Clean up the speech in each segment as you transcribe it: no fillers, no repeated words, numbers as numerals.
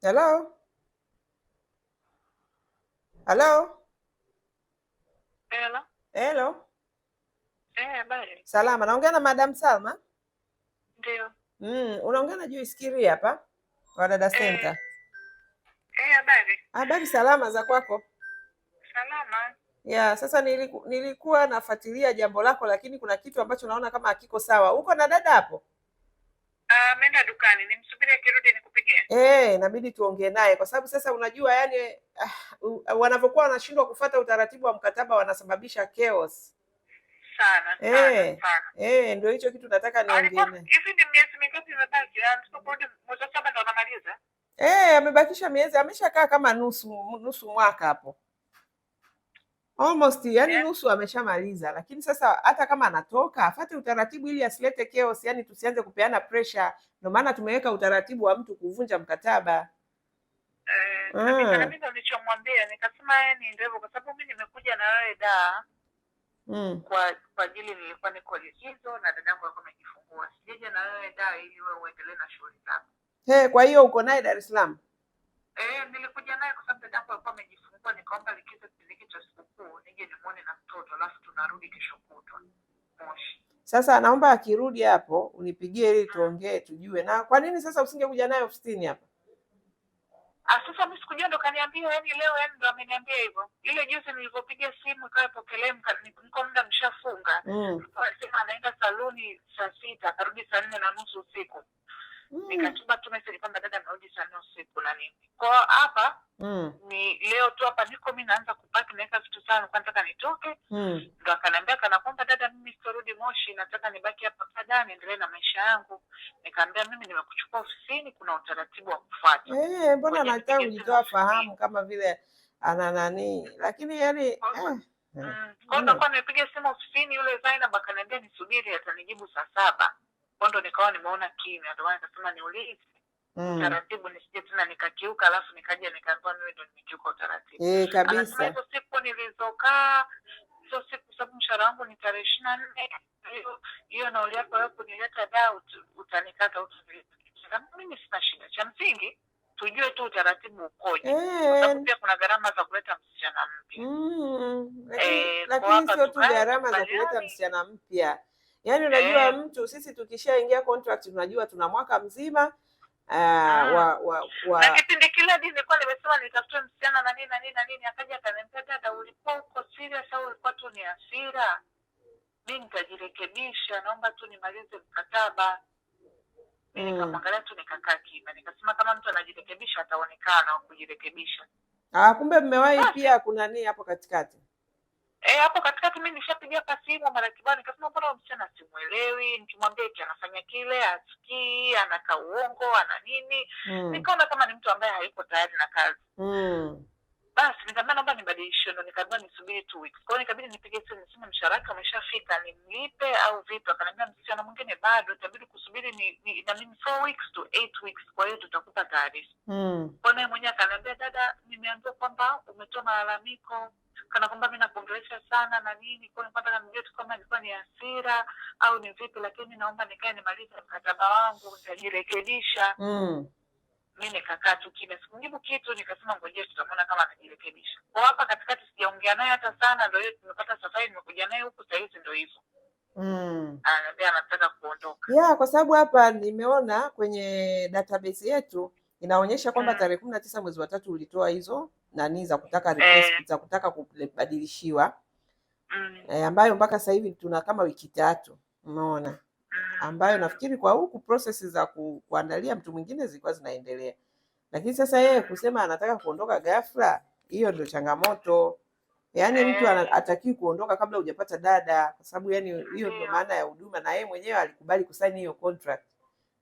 Hello? Hello? Hello. Hello? Habari. Salama, naongea na Madam Salma? Ndio. Unaongea na Joyce Kiria hapa wa Dada Center. Habari. Habari salama za kwako? Salama. Ya, sasa nilikuwa nafuatilia jambo lako, lakini kuna kitu ambacho naona kama hakiko sawa. Uko na dada hapo? Ameenda dukani, nimsubiri akirudi nikupigie. Inabidi tuongee naye kwa sababu sasa unajua yani wanavyokuwa wanashindwa kufuata utaratibu wa mkataba wanasababisha chaos. Sana. Ndio hicho kitu nataka niongee naye. Hivi ni miezi mingapi imebaki? Tusiporudi mwezi wa 7 ndo anamaliza? Amebakisha miezi, ameshakaa kama nusu mwaka hapo. Almost, yani nusu ameshamaliza, lakini sasa hata kama anatoka afate utaratibu ili asilete chaos, yani tusianze kupeana pressure. Ndio maana tumeweka utaratibu wa mtu kuvunja mkataba. Mimi ndo nilichomwambia, nikasema ni ndio kwa sababu mimi nimekuja na wewe kwa ajili nilikuwa niko likizo na dadangu alikuwa amejifungua. Sijaje na wewe ili wewe uendelee na shughuli zako. Kwa hiyo uko naye Dar es Salaam? Nilikuja naye kwa sababu dadangu alikuwa amejifungua, nikaomba likizo kipindi cha sikukuu nije nimuone na mtoto, alafu tunarudi kesho kutwa Moshi. Sasa naomba akirudi hapo unipigie ili tuongee tujue. Na kwa nini sasa usingekuja naye ofisini hapa? Sasa mimi sikujua, ndo kaniambia leo ndo ameniambia hivyo. Ile juzi nilipopiga simu ikawa pokelea, niko muda mshafunga. Sema anaenda saluni saa 6, akarudi saa 4:30 usiku. Nikatuma tu message kwamba dada amerudi saa 4 usiku na nini. Kwa hapa ni leo tu hapa niko mimi naanza kupaki, naweka vitu sana kwa nataka nitoke. Ndo akaniambia kana kwamba dada, mimi sitarudi Moshi, nataka nibaki hapa kada niendelee na maisha yangu. Nikamwambia mimi nimekuchukua ofisini, kuna utaratibu wa kufuata. Mbona anataka kujitoa fahamu kama vile ana nani, lakini yani kwa ndo kwa nimepiga simu ofisini, yule Zainab akaniambia nisubiri atanijibu saa 7. Kwa ndo nikawa nimeona kimya, ndio maana nikasema niulize utaratibu nisije tena nikakiuka, alafu nikaja nikaambiwa mimi ndo nimekiuka utaratibu. Kabisa. Hizo siku nilizokaa, hizo siku sababu mshahara wangu ni tarehe 24, hiyo nauli yako wewe kunileta utanikata utanileta. Mimi sina shida, cha msingi tujue tu utaratibu ukoje, kwa sababu pia kuna gharama za kuleta msichana mpya. Lakini sio tu gharama za kuleta msichana mpya. Yaani unajua mtu, sisi tukishaingia contract tunajua tuna mwaka mzima na kipindi kile nilikuwa nimesema nitafute msichana na nini, akaja akaniambia dada, ulikuwa uko serious au ulikuwa tu ni hasira? Mimi nitajirekebisha, naomba tu nimalize mkataba. Mimi nikamwangalia tu nikakaa kimya, nikasema kama mtu anajirekebisha ataonekana wa kujirekebisha. Kumbe mmewahi pia kuna nini hapo katikati? Hapo katikati mimi nishapigia simu mara kibao, nikasema mbona msichana simuelewi, nikimwambia eti anafanya kile asikii, anaka uongo, ana nini. Nikaona kama ni mtu ambaye hayuko tayari na kazi. Basi nikamwambia naomba nibadilishe, ndo nikaambiwa nisubiri 2 weeks. Kwa hiyo nikabidi nipige simu niseme mshahara wake umeshafika, nimlipe au vipi? Akaniambia msichana mwingine bado, itabidi kusubiri na mimi 4 weeks to 8 weeks, kwa hiyo tutakupa taarifa. Kwa naye mwenyewe akaniambia dada, nimeambiwa kwamba umetoa malalamiko kana kwamba mimi nakuongelesha sana na nini, kwa nini nataka nijue tu kama ilikuwa ni hasira au ni vipi, lakini naomba nikae nimalize mkataba wangu, nitajirekebisha. Mimi nikakaa tu kimya, sikumjibu kitu, nikasema ngoje tutamwona kama anajirekebisha. Kwa hapa katikati sijaongea naye hata sana, ndio hiyo tumepata safari, nimekuja naye huku sasa hivi ndio hivyo. Ananiambia anataka kuondoka. Kwa sababu hapa nimeona kwenye database yetu inaonyesha kwamba tarehe 19 mwezi wa 3 ulitoa hizo nani za kutaka request za kutaka kubadilishiwa, ambayo mpaka sasa hivi tuna kama wiki 3, umeona, ambayo nafikiri kwa huku process za kuandalia mtu mwingine zilikuwa zinaendelea, lakini sasa yeye kusema anataka kuondoka ghafla, hiyo ndio changamoto. Yaani mtu atakiwi kuondoka kabla hujapata dada, kwa sababu yani hiyo ndio maana ya huduma, na yeye mwenyewe alikubali kusaini hiyo contract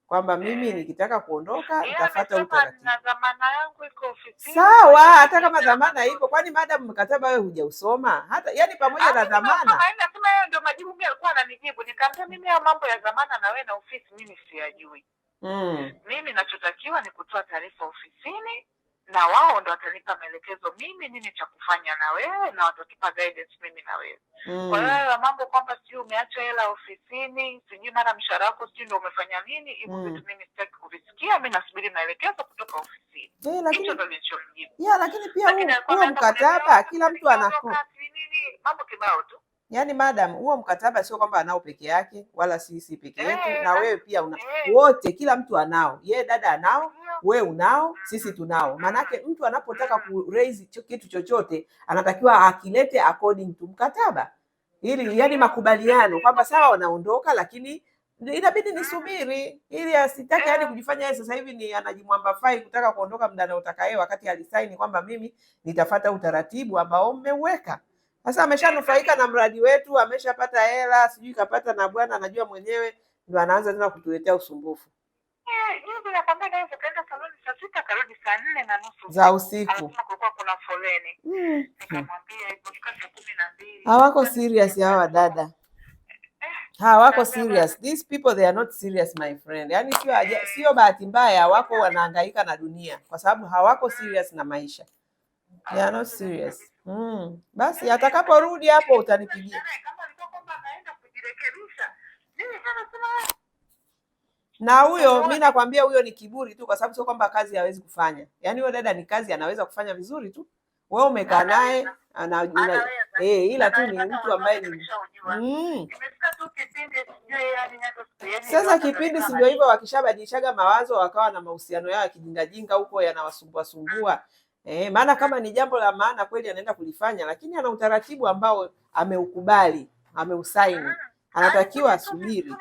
kwamba mimi nikitaka kuondoka nitafuata utaratibu. Na dhamana yangu iko ofisini. Sawa, hata kama dhamana ipo, kwani madam mkataba wewe hujausoma? Hata yani pamoja na dhamana. Nasema yeye ndio majibu mimi alikuwa ananijibu. Nikamwambia mimi hayo mambo ya dhamana na wewe na ofisi mimi siyajui. Mimi ninachotakiwa ni kutoa taarifa ofisini na wao ndo watanipa maelekezo nini cha kufanya na wewe, na watatupa guidance mimi na wewe. Kwa hiyo mambo kwamba sijui umeacha hela ofisini, sijui mara mshahara wako sijui ndo umefanya nini, hivyo vitu mimi sitaki kuvisikia. Mimi nasubiri maelekezo kutoka ofisini. Lakini lakini pia huo mkataba kila mtu anako mambo kibao tu. Yaani madam, huo mkataba sio kwamba anao peke yake wala sisi peke yetu, na wewe pia wote, kila mtu anao. Yeye dada anao, we unao, sisi tunao. Maanake mtu anapotaka ku raise kitu chochote anatakiwa akilete according to mkataba, ili yani makubaliano kwamba sawa wanaondoka, lakini inabidi nisubiri, ili asitake yani kujifanya yeye sasa hivi ni anajimwambafai kutaka kuondoka muda anaotaka yeye, wakati alisaini kwamba mimi nitafuata utaratibu ambao mmeuweka. Sasa ameshanufaika na mradi wetu, ameshapata hela, sijui kapata na bwana anajua mwenyewe, ndio anaanza tena kutuletea usumbufu za usiku. Hawako serious hawa dada, hawako serious. These people they are not serious my friend. Yani sio bahati mbaya wako wanahangaika na dunia kwa sababu hawako serious na maisha. They are not serious. Basi atakaporudi hapo utanipigia. Na huyo mimi nakwambia huyo ni kiburi tu, kwa sababu sio kwamba kazi hawezi kufanya. Yaani huyo dada ni kazi anaweza kufanya vizuri tu. Wewe umekaa naye ila tu ni mtu ambaye ni Sasa kipindi si ndio hivyo, wakishabadilishaga mawazo wakawa na mahusiano yao ya kijingajinga huko yanawasumbua sumbua. Maana kama ni jambo la maana kweli anaenda kulifanya, lakini ana utaratibu ambao ameukubali, ameusaini, anatakiwa asubiri.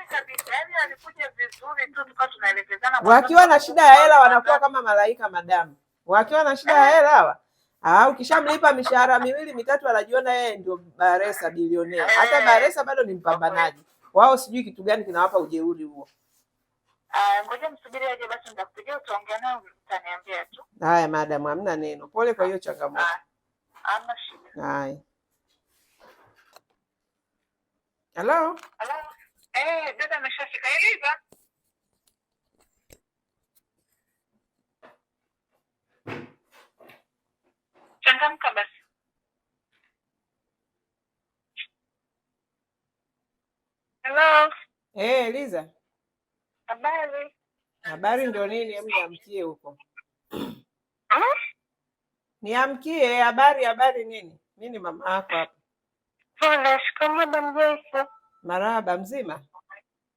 Wakiwa na shida ya hela wanakuwa kama malaika madamu. Wakiwa na shida ya hela hawa, ukishamlipa mishahara 2-3 anajiona yeye ndio Baresa bilionea. Hata Baresa bado ni mpambanaji. Wao sijui kitu gani kinawapa ujeuri huo. Ngoja msubiri aje basi nitakupigia utaongea naye utaniambia tu. Haya madam, hamna neno. Pole kwa hiyo changamoto. Hamna shida. Haya. Hello? Dada ameshafika. Eliza. Changamka basi. Hello? Eliza. Habari. Habari ndio nini? Hebu niamkie huko. Niamkie, habari nini? Mimi ni mama yako hapa. Shikamoo Bamjesi. Marahaba, mzima?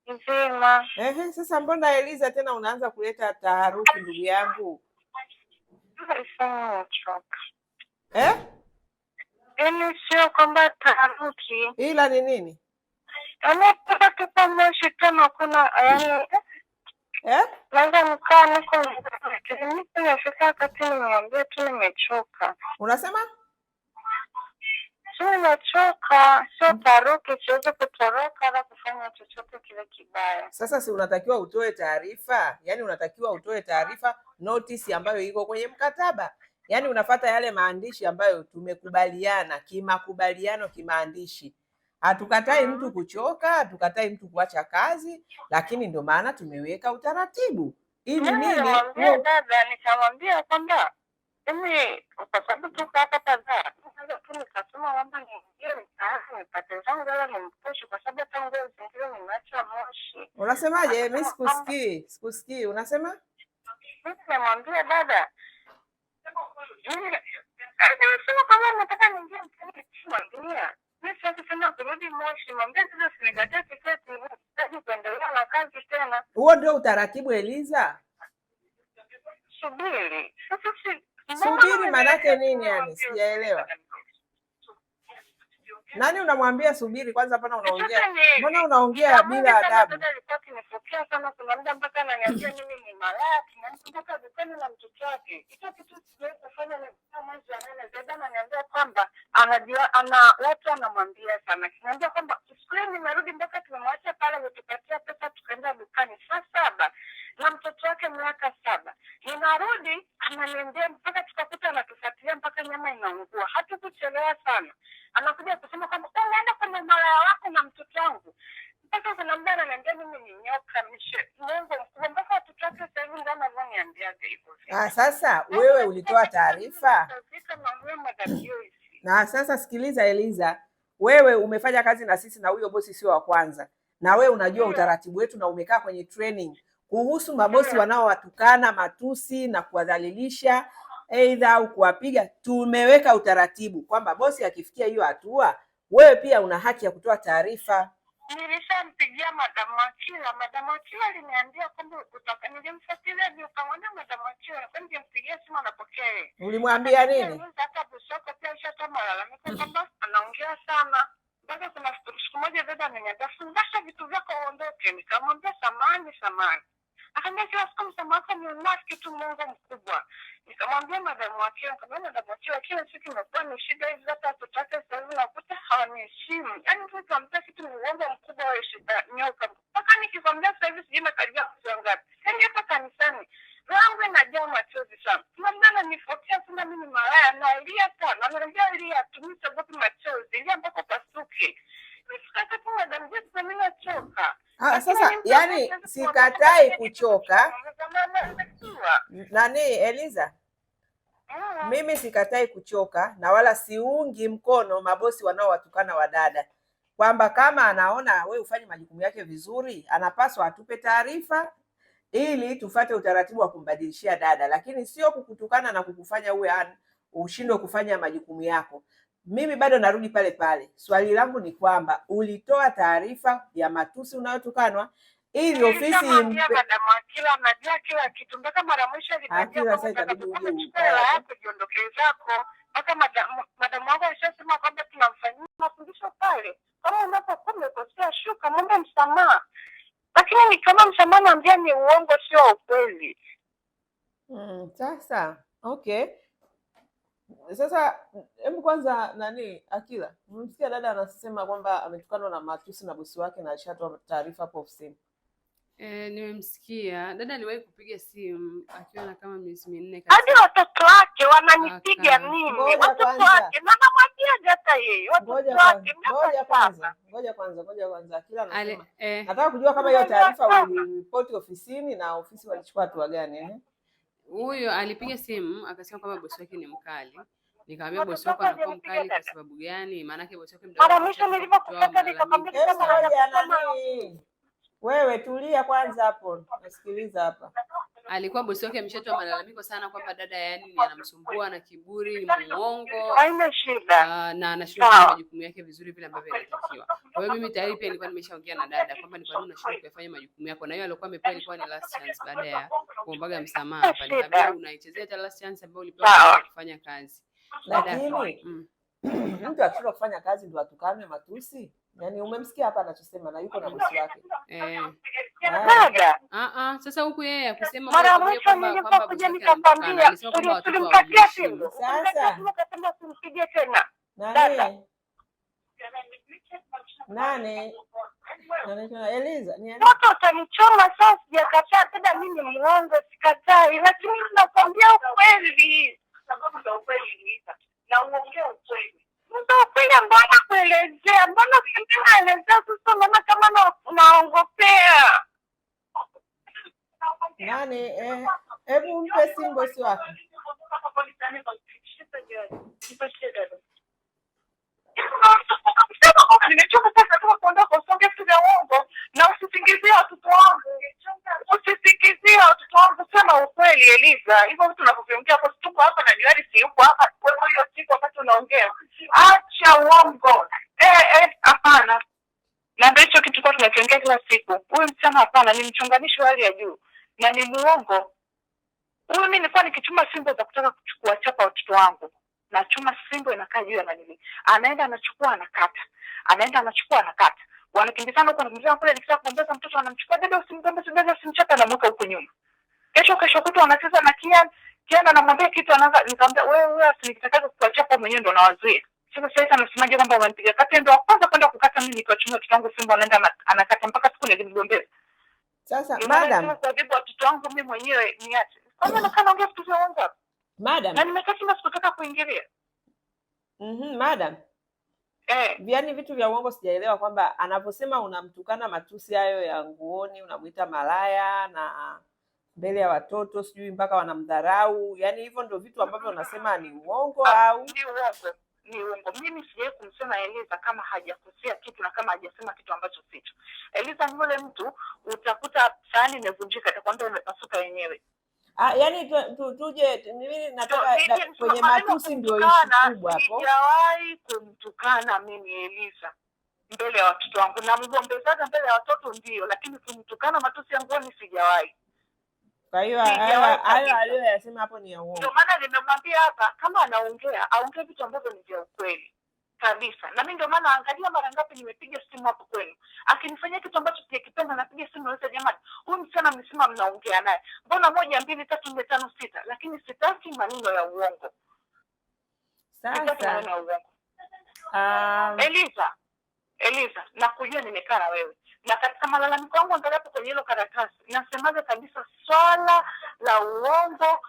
Mzima. Sasa mbona Eliza tena unaanza kuleta taharuki ndugu yangu? Yaani sio kwamba taharuki. Ila ni nini? Anataka tupamoshi tena kuna Naweza nikaa niko nimefika wakati nimwambia tu nimechoka. Unasema? Sio nimechoka, sio taharuki, siwezi kutoroka wala kufanya chochote kile kibaya. Sasa si unatakiwa utoe taarifa? Yaani unatakiwa utoe taarifa, notice ambayo iko kwenye mkataba. Yaani unafuata yale maandishi ambayo tumekubaliana, kimakubaliano kimaandishi. Hatukatai mtu kuchoka, hatukatai mtu kuacha kazi, lakini ndio maana tumeweka utaratibu. Ili nini? Dada nikamwambia kwamba mimi kwa sababu tuko hapa kadhaa, tu nikasema kwamba nipate zangu wala nimpushi kwa sababu hata nguo zingine nimeacha moshi. Unasemaje? Mimi sikusikii. Unasema? Mimi nimwambia dada. Nimesema kama nataka niingie mtani kumwambia. Mimi sasa tena kurudi Moshi, mwambie sasa sinikataa tiketi, sitaki kuendelea na kazi tena. Huo ndio utaratibu Eliza. Subiri. Subiri maanake nini yani? Sijaelewa. Nani unamwambia subiri kwanza? Mbona unaongea bila adabu? Alikuwa kinifokea sana, kuna muda mpaka ananiambia mimi ni malaya, tunamkuta dukani na mtoto wake. Hicho kitu siwezi kufanya ni kama mwezi wa 8. Zeda ananiambia kwamba anajua watu anamwambia sana. Kinaambia kwamba siku ile nimerudi mpaka tumemwacha pale ametupatia pesa tukaenda dukani saa 7 na mtoto wake miaka 7. Ninarudi ananiambia mpaka tukakuta anatufuatilia mpaka nyama inaungua. Hatukuchelewa sana. Anakuja kusema kwamba unaenda kwenye malaya wako na mtoto wangu. Mpaka kuna mdana ananiambia mimi ni nyoka Mungu mkubwa, mpaka watoto wake sasa hivi ndio ananiambia hivyo. Sasa wewe ulitoa taarifa. Na sasa sikiliza Eliza, wewe umefanya kazi na sisi na huyo bosi sio wa kwanza. Na wewe unajua utaratibu wetu na umekaa kwenye training. kuhusu mabosi wanaowatukana matusi na kuwadhalilisha aidha au kuwapiga, tumeweka utaratibu kwamba bosi akifikia hiyo hatua, wewe pia una haki ya kutoa taarifa. Nilishampigia Madamu Akila. Madamu Akila aliniambia kwamba utaka, nilimfuatilia nikamwambia Madamu Akila, kwani nimpigia simu anapokea yeye. Ulimwambia nini? Hata Busoko pia alishatoa malalamiko kwamba anaongea sana. Baada kuna siku moja dada ameniambia fungasha vitu vyako uondoke. Nikamwambia samahani. Akaniambia kila siku msamaha wako ni unafiki tu, Mungu mkubwa. Nikamwambia Madamu Akila, nikamwambia Madamu Akila, kila siku imekuwa ni shida hizi, hata tutake sasa hivi nakuta hawaniheshimu. Yaani mtu anambia kitu ni uongo mkubwa wa shida nyoka. Mpaka nikikwambia sasa hivi sijui nakaribia kutoa ngapi. Yaani hapa kanisani wangu inajaa machozi sana. Mama ananifokea sana mimi malaya na Elia sana. Ananiambia Elia tumisa bote machozi. Elia mpaka pasuke. Nisikata tu Madamu Jessica mimi nachoka. Sasa yani sikatai kuchoka. Nani Eliza? Mimi sikatai kuchoka na wala siungi mkono mabosi wanaowatukana wadada, kwamba kama anaona we ufanye majukumu yake vizuri, anapaswa atupe taarifa ili tufate utaratibu wa kumbadilishia dada, lakini sio kukutukana na kukufanya uwe ushindwe kufanya majukumu yako. Mimi bado narudi pale pale, swali langu ni kwamba ulitoa taarifa ya matusi unayotukanwa ili ofisi impe Madamu Akila anajua kila kitu. Mpaka mara mwisho aliniambia kwamba jiondoke zako. Mpaka Madamu wako alishasema kwamba tunamfanyia mafundisho pale, kama unapokuwa umekosea shuka muombe msamaha. Lakini ni kama msamaha naambia ni uongo, sio ukweli. Sasa okay. Sasa hebu kwanza nani Akila, umemsikia dada anasema kwamba ametukanwa na matusi na bosi wake na alishatoa taarifa hapo ofisini? Nimemsikia dada aliwahi kupiga simu akiwa na kama miezi 4 hadi watoto wake wananipiga mimi. Watoto wake na namwambia hata yeye watoto wake. Ngoja kwanza Akila anasema nataka kujua kama hiyo taarifa uliripoti ofisini na ofisi walichukua hatua gani? Huyo alipiga simu akasema kwamba bosi wake ni mkali. Nikamwambia bosi wako anakuwa mkali kwa sababu gani? Maana yake bosi wake mara mwisho nilipokutaka nikamwambia kama wewe tulia kwanza hapo, nasikiliza hapa. Alikuwa bosi wake ameshatoa malalamiko sana kwamba dada yani anamsumbua na kiburi, ni muongo. Haina shida. Na anashindwa kufanya majukumu yake vizuri vile ambavyo inatakiwa. Kwa hiyo mimi tayari pia nilikuwa nimeshaongea na dada kwamba ni kwa nini unashindwa kufanya majukumu yako, na hiyo alikuwa amepewa ilikuwa ni last chance baada ya kuombaga msamaha hapa. Nikamwambia unaichezea hata last chance ambayo ulipewa kufanya kazi. Lakini mtu akishindwa kufanya kazi ndio atukane matusi? Yaani umemsikia hapa anachosema na yuko na bosi wake. Sasa huku yeye akusema mara mwisho nilipokuja nikakwambia tulimpatia simu. Sasa tumpige tena. Nani? Eliza, watu watanichoma sasa, sijakataa tena mimi muongo, sikatai, lakini nakwambia ukweli. Sababu za ukweli na uongea ukweli. Ukweli ambao nakuelezea, mbona unaelezea sasa mama kama unaongopea? Nani? Hebu mpe simu bosi wako. Nimechoka sasa tu kuondoka, usonge vitu vya uongo na usisingizie watoto wangu. Usisingizie watoto wangu, sema ukweli Eliza. Hivyo vitu unavyoongea hapo, tuko hapa na Johari si yuko hapa. Kwa hiyo siku wakati unaongea, acha uongo. Hapana. Na ndio hicho kitu kwa tunakiongea kila siku. Huyu msichana hapana, ni mchonganishi wa hali ya juu na ni muongo. Huyu mimi nilikuwa nikichuma simbo za kutaka kuchukua chapa watoto wangu. Na chuma simbo inakaa juu ya nani. Anaenda anachukua anakata. Anaenda anachukua anakata. Wanakimbizana huko wanakimbizana kule, nikitaka kuongeza mtoto anamchukua dada, usimgombe usimchape, anamweka huko nyuma. Kesho kutu wanacheza na Kiana anamwambia kitu, anaanza nikamwambia wewe usinikitakaje kuachapa mwenyewe ndo nawazuia. Sasa anasemaje kwamba unanipiga kati, ndo kwanza kwenda kukata mimi nikiwachunga watoto wangu simbo, anaenda anakata mpaka siku nilimgombea. Sasa madam, sababu watoto wangu mimi mwenyewe niache. Kwa nini naongea vitu vya uongo? Madam. Na nimekasema sikutaka kuingilia. Madam. Yaani vitu vya uongo sijaelewa kwamba anaposema unamtukana matusi hayo ya nguoni, unamuita malaya na mbele ya watoto sijui mpaka wanamdharau. Yaani hivyo ndio vitu ambavyo unasema ni uongo au? Ni uongo. ni uongo. Mimi sijawahi kumsema Eliza kama hajakosea kitu na kama hajasema kitu ambacho sicho. Eliza ni yule mtu utakuta sahani imevunjika atakwambia imepasuka yenyewe. Yani tuje mimi nataka kwenye matusi ndio issue kubwa hapo. Sijawahi kumtukana mimi Eliza mbele ya watoto wangu, na mgombezaga mbele ya watoto ndio, lakini kumtukana matusi yangu ni sijawahi. Kwa hiyo hayo aliyoyasema hapo ni ya uongo. Ndio maana nimemwambia hapa kama anaongea aongee vitu ambavyo ni vya ukweli kabisa. Na mimi ndio maana angalia mara ngapi nimepiga simu hapo kwenu. Akinifanyia kitu ambacho sikipenda napiga simu naweza, jamani, huyu msichana msema mnaongea naye. Mbona 1 2 3 4 5 6, lakini sitaki maneno ya uongo. Sasa Eliza, nakujua nimekaa na wewe. Na katika malalamiko yangu angalia hapo kwenye hilo karatasi, nasemaje kabisa swala la uongo,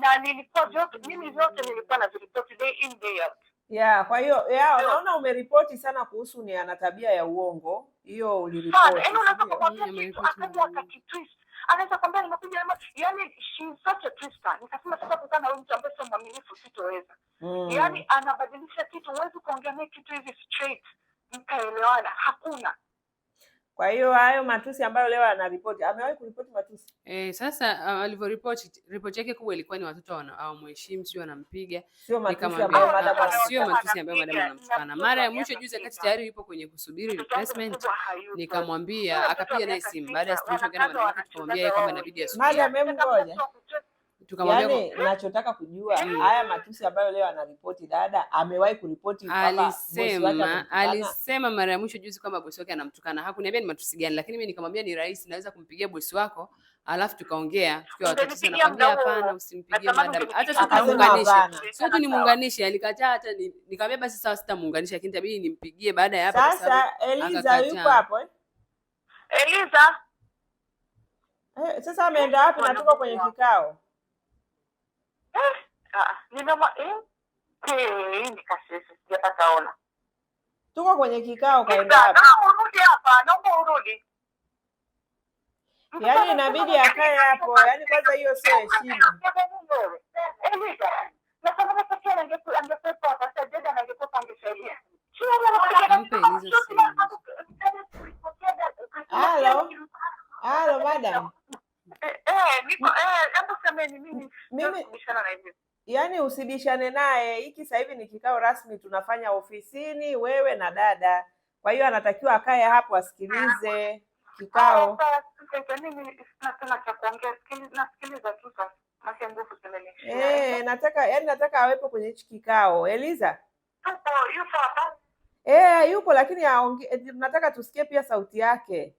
na nilikuwa mimi vyote nilikuwa na report day in day out. Yeah, kwa hiyo unaona umeripoti sana kuhusu ni ana tabia ya uongo. Hiyo uliripoti. Yaani unaweza kumwambia kitu akaja akakitwist. Anaweza kwambia nimekuja yaani she's such a twister. Nikasema sasa kukana huyu mtu ambaye sio mwaminifu sitoweza. Yaani anabadilisha kitu, huwezi kuongea naye kitu hivi straight mkaelewana, hakuna. Kwa hiyo hayo matusi ambayo leo anaripoti, amewahi kuripoti matusi? Sasa alivyoripoti, ripoti yake kubwa ilikuwa ni watoto hawamheshimu, sio wanampiga. Sio matusi ambayo madam anamtukana. Mara ya mwisho juzi wakati tayari yupo kwenye kusubiri replacement, nikamwambia, akapiga naye simu baada ya suluhisho gani madam, tukamwambia yeye kwamba inabidi asubiri. Madam ngoja. Tukamwambia ninachotaka kujua haya matusi ambayo leo anaripoti dada, amewahi kuripoti kama alisema mara ya mwisho juzi kwamba bosi wake anamtukana. Hakuniambia ni matusi gani, lakini mimi nikamwambia ni rahisi, naweza kumpigia bosi wako alafu tukaongea tukiwa watoto. Sana nakwambia hapana, usimpigie madam, hata tukamuunganisha, sio tu nimuunganishe. Alikataa, hata nikamwambia basi sawa, sitamuunganisha, lakini tabii nimpigie baada ya hapa. Sasa Eliza yuko hapo Eliza sasa ameenda wapi? Na tuko kwenye kikao. Tuko kwenye kikao, kaenda hapa. Urudi hapa, naomba urudi. Yaani inabidi akae hapo, yaani kwanza hiyo sio heshima. Halo madam. Yaani usibishane naye, hiki sasa hivi ni kikao rasmi tunafanya ofisini, wewe na dada. Kwa hiyo anatakiwa akae hapo asikilize kikao. Nataka awepo kwenye hichi kikao. Eliza? Yupo hapa? Yupo, lakini nataka tusikie pia sauti yake.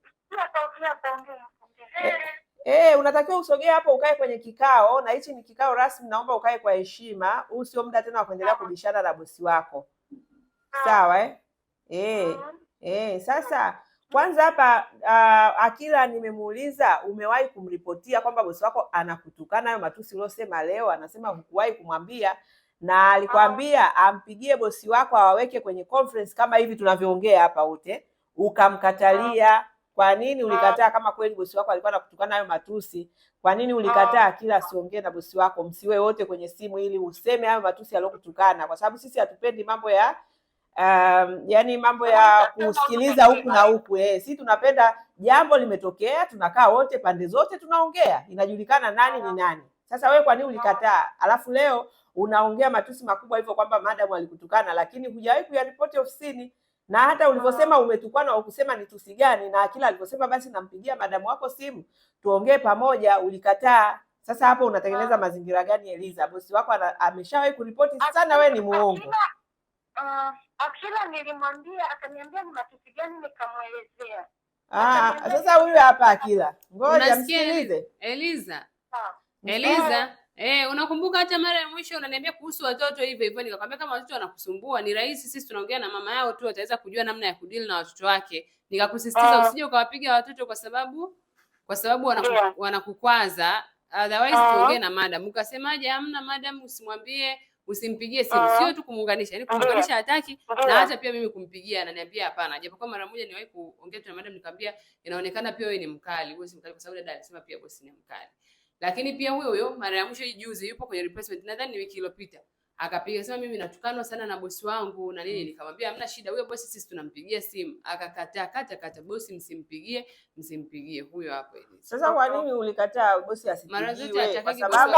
Unatakiwa usogee hapo ukae kwenye kikao, na hichi ni kikao rasmi, naomba ukae kwa heshima. Huu sio muda tena wa kuendelea kubishana na bosi wako. Sawa sasa kwanza hapa Akila nimemuuliza umewahi kumripotia kwamba bosi wako anakutukana hayo matusi uliosema leo? Anasema hukuwahi kumwambia, na alikwambia ampigie bosi wako awaweke kwenye conference kama hivi tunavyoongea hapa wote, ukamkatalia. Kwa nini ulikataa? Kama kweli bosi wako alikuwa anakutukana hayo matusi, kwa nini ulikataa kila asiongee na bosi wako, msiwe wote kwenye simu ili useme hayo matusi aliyokutukana? Kwa sababu sisi hatupendi mambo ya yani mambo ya kusikiliza huku na huku. Sisi tunapenda jambo limetokea, tunakaa wote pande zote tunaongea, inajulikana nani ni nani. Sasa wewe kwa nini ulikataa? Alafu leo unaongea matusi makubwa hivyo kwamba madam alikutukana, lakini hujawahi kuyaripoti ofisini. Na hata ulivyosema umetukana au kusema ni tusi gani, na kila alivyosema basi nampigia madamu wako simu tuongee pamoja, ulikataa. Sasa hapo unatengeneza mazingira gani Eliza? Bosi wako ameshawahi kuripoti sana wewe ni muongo. Akila nilimwambia, akaniambia ni matusi gani, nikamwelezea. Sasa huyu hapa Akila. Ngoja msikilize. Eliza. Unakumbuka hata mara ya mwisho unaniambia kuhusu watoto hivyo hivyo, nikakwambia kama watoto wanakusumbua ni rahisi, sisi tunaongea na mama yao tu, wataweza kujua namna ya kudeal na watoto wake. Nikakusisitiza usije ukawapiga watoto kwa sababu wanakukwaza, otherwise tuongee na madam. Ukasemaje? Hamna madam, usimwambie, usimpigie simu. Sio tu kumuunganisha, yani kumuunganisha hataki, na hata pia mimi kumpigia ananiambia hapana. Japokuwa mara moja niwahi kuongea na madam nikamwambia inaonekana pia wewe ni mkali. Wewe si mkali kwa sababu dada alisema pia bosi ni mkali. Lakini pia huyo mara ya mwisho juzi yupo kwenye replacement, nadhani ni wiki iliyopita, Akapiga sema mimi natukanwa sana na bosi wangu na nini. Nikamwambia hamna shida, huyo bosi sisi tunampigia simu. Akakataa kata bosi msimpigie huyo hapo. Sasa kwa nini ulikataa bosi asipigiwe? Kwa sababu